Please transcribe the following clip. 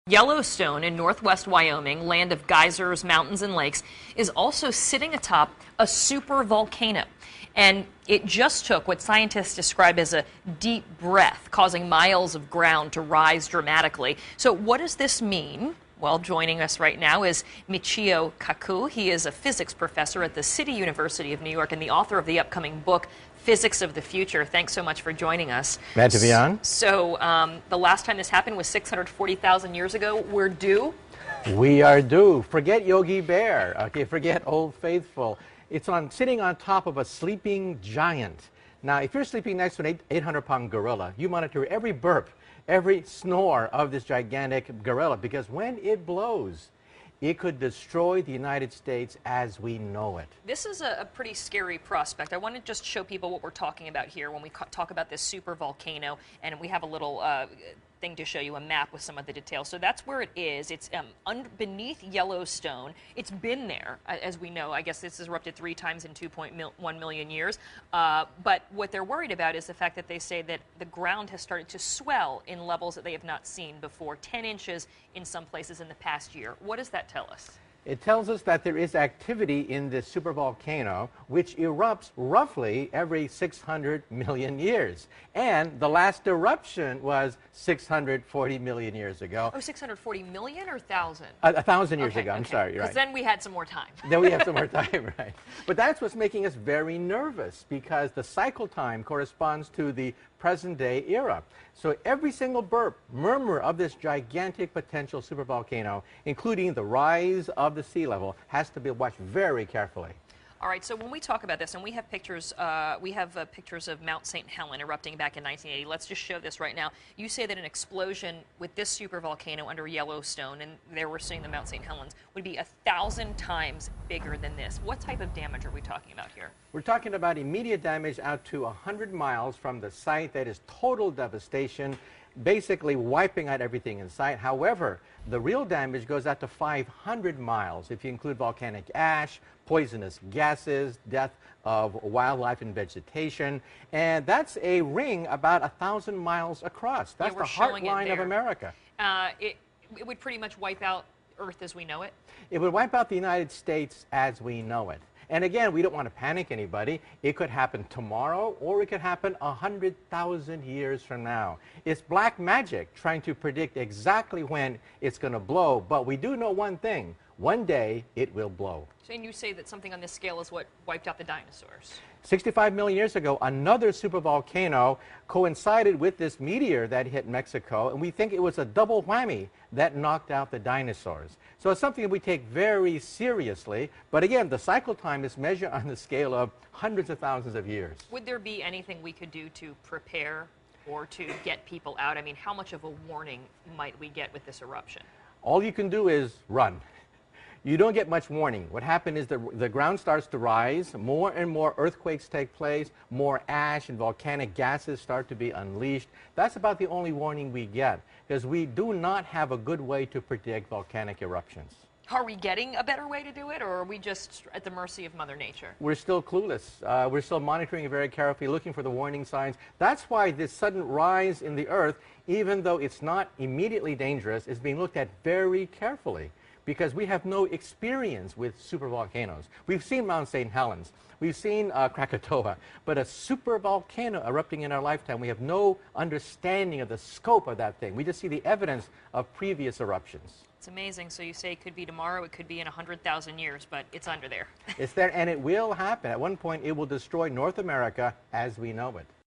Yellowstone in northwest Wyoming, land of geysers, mountains, and lakes, is also sitting atop a super volcano. And it just took what scientists describe as a deep breath, causing miles of ground to rise dramatically. So what does this mean? Well, joining us right now is Michio Kaku. He is a physics professor at the City University of New York and the author of the upcoming book, Physics of the Future. Thanks so much for joining us. Glad to be on. So the last time this happened was 640,000 years ago. We're due? We are due. Forget Yogi Bear. Okay, forget Old Faithful. It's sitting on top of a sleeping giant. Now, if you're sleeping next to an 800-pound gorilla, you monitor every burp, every snore of this gigantic gorilla, because when it blows, it could destroy the United States as we know it. This is a pretty scary prospect. I want to just show people what we're talking about here when we talk about this super volcano, and we have a little thing to show you, a map with some of the details. So that's where it is. It's beneath Yellowstone. It's been there, as we know. I guess this has erupted 3 times in 2.1 million years. But what they're worried about is the fact that they say that the ground has started to swell in levels that they have not seen before, 10 inches in some places in the past year. What does that tell us? It tells us that there is activity in this supervolcano, which erupts roughly every 600 million years. And the last eruption was 640 million years ago. Oh, 640 million or 1,000? 1,000 years ago, I'm sorry, you're right. Because then we had some more time. Then we have some more time, right. But that's what's making us very nervous, because the cycle time corresponds to the present-day era. So every single burp, murmur of this gigantic potential supervolcano, including the rise of the sea level, has to be watched very carefully. All right, so when we talk about this, and we have pictures, pictures of Mount St. Helen erupting back in 1980. Let's just show this right now. You say that an explosion with this supervolcano under Yellowstone, and there we're seeing the Mount St. Helens, would be 1,000 times bigger than this. What type of damage are we talking about here? We're talking about immediate damage out to 100 miles from the site. That is total devastation, basically wiping out everything in sight. However, the real damage goes out to 500 miles if you include volcanic ash, poisonous gases, death of wildlife and vegetation, and that's a ring about 1,000 miles across. That's the heartline of America. It would pretty much wipe out Earth as we know it? It would wipe out the United States as we know it. And again, we don't want to panic anybody. It could happen tomorrow, or it could happen 100,000 years from now. It's black magic trying to predict exactly when it's going to blow, but we do know one thing. One day, it will blow. So, and you say that something on this scale is what wiped out the dinosaurs? 65 million years ago, another supervolcano coincided with this meteor that hit Mexico, and we think it was a double whammy that knocked out the dinosaurs. So it's something that we take very seriously, but again, the cycle time is measured on the scale of hundreds of thousands of years. Would there be anything we could do to prepare or to get people out? I mean, how much of a warning might we get with this eruption? All you can do is run. You don't get much warning. What happened is the ground starts to rise, more and more earthquakes take place, more ash and volcanic gases start to be unleashed. That's about the only warning we get, because we do not have a good way to predict volcanic eruptions. Are we getting a better way to do it, or are we just at the mercy of Mother Nature? We're still clueless. We're still monitoring it very carefully, looking for the warning signs. That's why this sudden rise in the Earth, even though it's not immediately dangerous, is being looked at very carefully, because we have no experience with supervolcanoes. We've seen Mount St. Helens, we've seen Krakatoa, but a supervolcano erupting in our lifetime, we have no understanding of the scope of that thing. We just see the evidence of previous eruptions. It's amazing. So you say it could be tomorrow, it could be in 100,000 years, but it's under there. It's there, and it will happen. At one point, it will destroy North America as we know it.